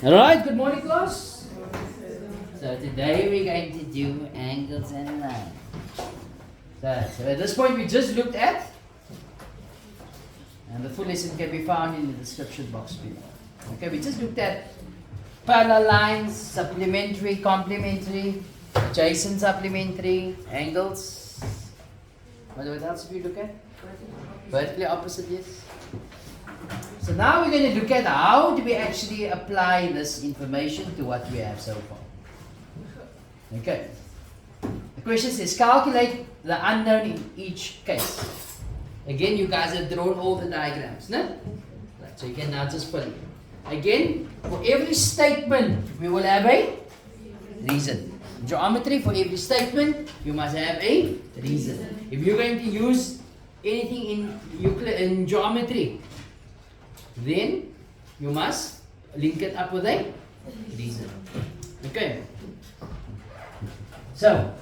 Alright, good morning class. So today we're going to do angles and lines. So at this point we just looked at, and the full lesson can be found in the description box below. Okay, we just looked at parallel lines, supplementary, complementary, adjacent, supplementary, angles. What else did we look at? Vertically opposite, yes. So now we're going to look at how do we actually apply this information to what we have so far. Okay. The question says calculate the unknown in each case. Again, you guys have drawn all the diagrams, no? Right, so you can now just fill in. Again, for every statement, we will have a reason. Geometry, for every statement, you must have a reason. If you're going to use anything in Euclid, in geometry, then you must link it up with a reason. Okay. So,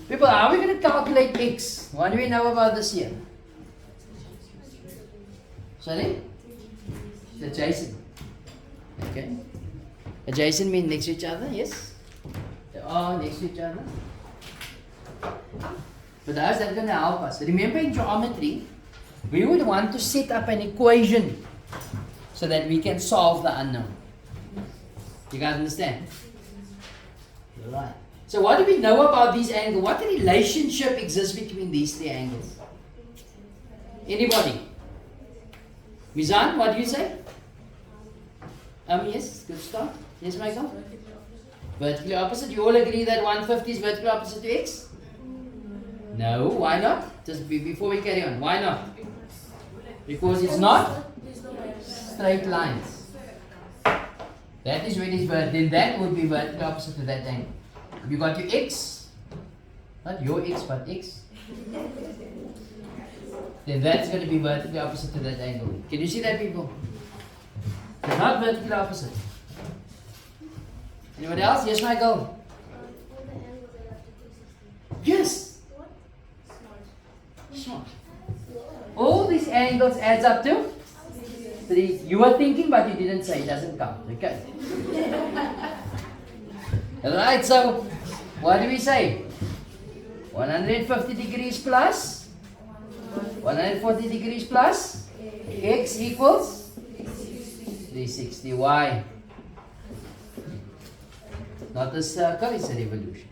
people, how are we going to calculate x? What do we know about this here? Sorry? It's adjacent. Okay. Adjacent means next to each other, yes? They are next to each other. But how's that going to help us? Remember in geometry, we would want to set up an equation so that we can solve the unknown. You guys understand? Right. So what do we know about these angles? What relationship exists between these three angles? Anybody? Mizan, what do you say? Yes, good start. Yes, Michael? Vertically opposite. You all agree that 150 is vertically opposite to x? No, why not? Just before we carry on, why not? Because it's not straight lines. That is when it's vertical. Then that would be vertically opposite to that angle. You got your x, not your x, but x. Then that's going to be vertically opposite to that angle. Can you see that, people? They're not vertically opposite. Anyone else? Yes, Michael? Yes. Smart. All these angles adds up to 3. You were thinking, but you didn't say. It doesn't count. Okay. Alright, so what do we say? 150 degrees plus 140 degrees plus x equals 360. Why? Not a circle, it's a revolution.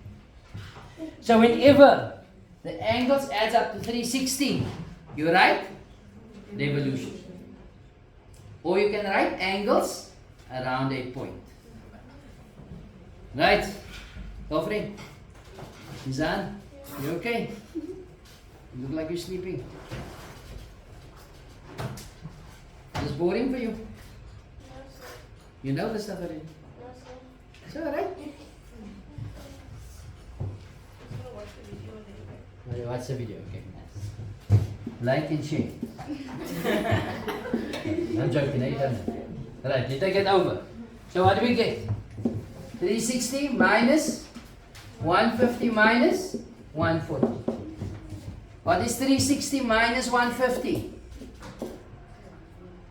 So whenever the angles adds up to 360, you write revolution. Or you can write angles around a point. Right? Gofri? Izan? You okay? You look like you're sleeping. Is this boring for you? You know the stuff already? It's alright. Watch the video, okay, nice. Like and share. I'm joking, you don't know. Alright, you take it over. So what do we get? 360 minus 150 minus 140. What is 360 minus 150?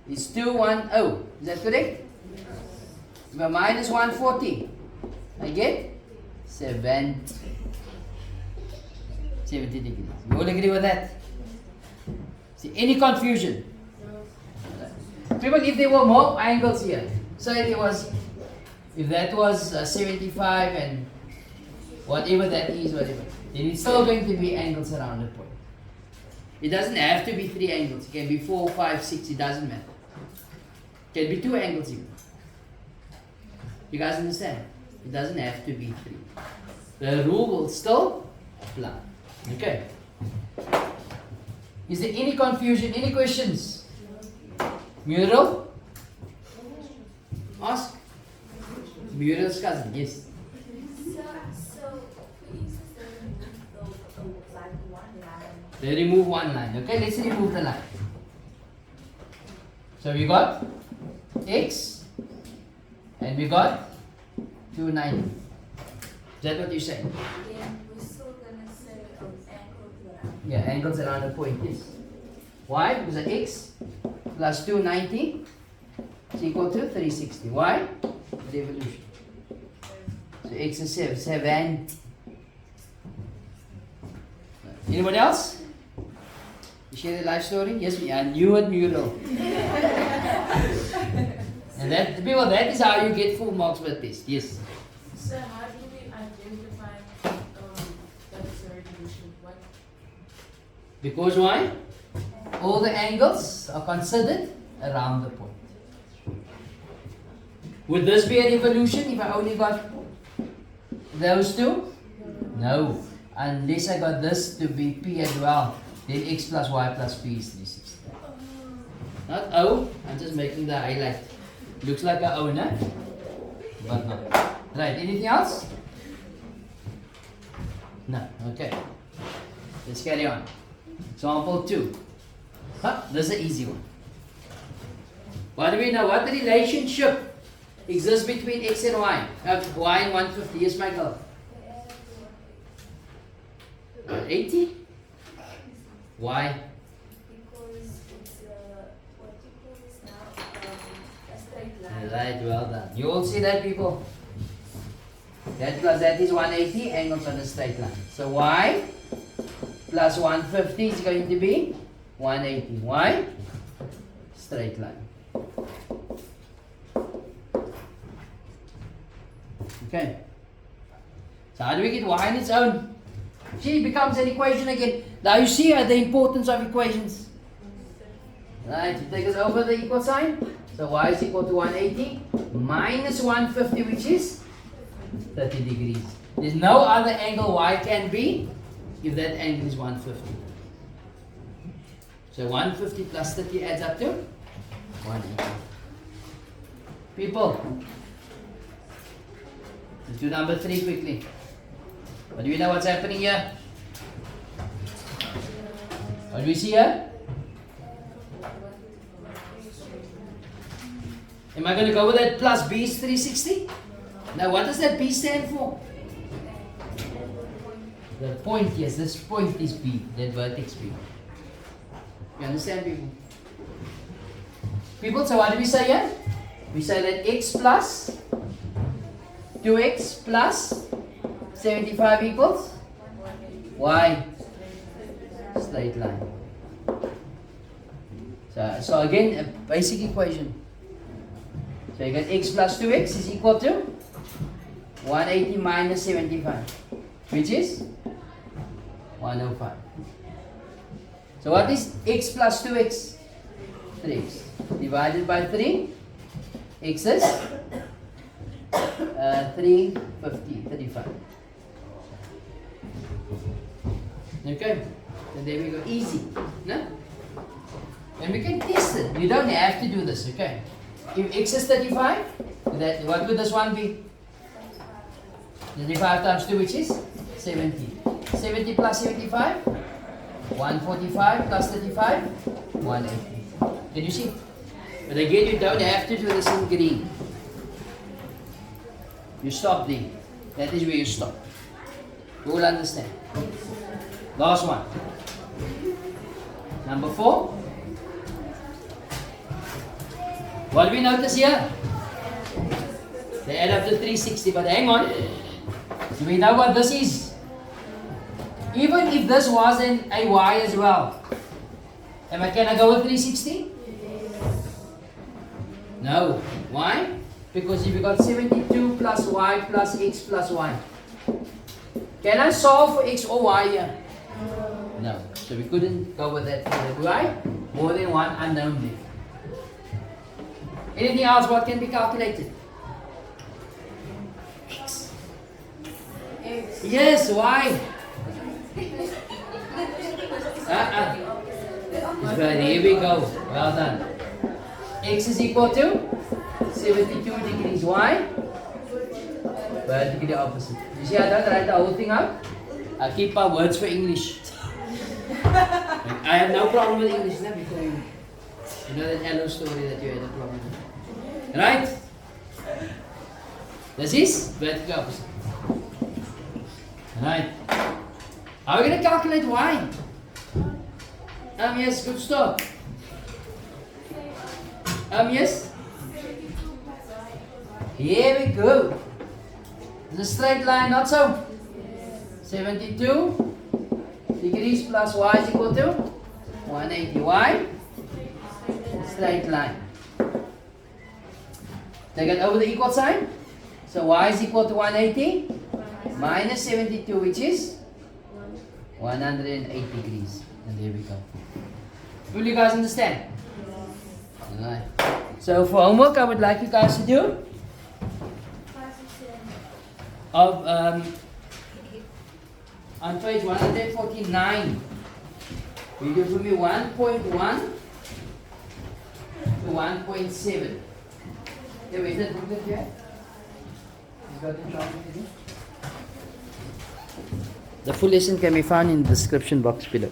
It's 210. Is that correct? But minus 140. I get 70 degrees. You all agree with that? See, any confusion? People, if there were more angles here, say there was, if that was 75 and whatever that is, whatever, then it's still going to be angles around the point. It doesn't have to be 3 angles. It can be 4, 5, 6, it doesn't matter. It can be 2 angles even. You guys understand? It doesn't have to be 3. The rule will still apply. Okay. Is there any confusion, any questions? Muriel? Ask. Muriel's cousin, yes. They remove one line. Okay, let's remove the line. So we got x and we got 290. Is that what you're saying? Yeah, we're still gonna say angles around. Yeah, angles around the point, yes. Why? Because x plus 290 is equal to 360. Why? Revolution. So x is 7. Anyone else? You share the life story? Yes, I knew it, Mulo. And that, people, that is how you get full marks for the test. Yes. So how do we identify that is a revolution? What? Because why? All the angles are considered around the point. Would this be a revolution if I only got those two? No. Unless I got this to be P as well. Then x plus y plus p is 360. Not O, I'm just making the highlight. Looks like a O, no? But no. Right, anything else? No, okay. Let's carry on. Example 2. This is an easy one. What do we know? What relationship exists between x and y? Y and 150. Yes, Michael. 80? Why? Because it's what you call this now a straight line. Right, well done. You all see that, people? That plus that is 180, angles on a straight line. So y plus 150 is going to be 180. Why? Straight line. Okay. So how do we get y on its own? See, it becomes an equation again. Now you see the importance of equations. Right, you take us over the equal sign. So y is equal to 180 minus 150, which is 30 degrees. There's no other angle y can be if that angle is 150. So 150 plus 30 adds up to 180. People, let's do number 3 quickly. But do we know what's happening here? What do we see here? Am I going to go with that plus b is 360? Now what does that b stand for? The point, yes, this point is b, that vertex b. You understand, people? People, so what do we say here? We say that x plus 2x plus 75 equals y, straight line. So again, a basic equation. So you got x plus 2x is equal to 180 minus 75, which is 105. So what is x plus 2x? 3x. Divided by 3, x is 35. Okay, and there we go, easy, no? And we can test it. You don't have to do this, okay? If x is 35, what would this one be? 35 times 2, which is 70. 70 plus 75, 145 plus 35, 180. Can you see? But again, you don't have to do this in green. You stop there. That is where you stop. You will understand. Last one. Number 4. What do we notice here? They add up to 360, but hang on. Do we know what this is? Even if this was a y as well, can I go with 360? No. Why? Because if you got 72 plus y plus x plus y. Can I solve for x or y here? No. So we couldn't go with that. Why? More than one unknown there. Anything else what can be calculated? X. Yes, y. Right, here we go. Well done. X is equal to 72 degrees. Y? Vertically opposite. You see, I don't write the whole thing out. I keep my words for English. I have no problem with English, no? Because you know that hello story that you had a problem with. Right? This is vertically opposite. Right. How are we going to calculate y? Yes, good start. Yes? Here we go. It's a straight line, not so? 72 degrees plus y is equal to 180. Why? Straight line. Take it over the equal sign. So y is equal to 180 minus 72, which is 108 degrees. And there we go. Will you guys understand? Alright. So for homework, I would like you guys to do of on page 149. You do for me 1.1 to 1.7. Okay, where's that booklet here? You got it wrong with you? The full lesson can be found in the description box below.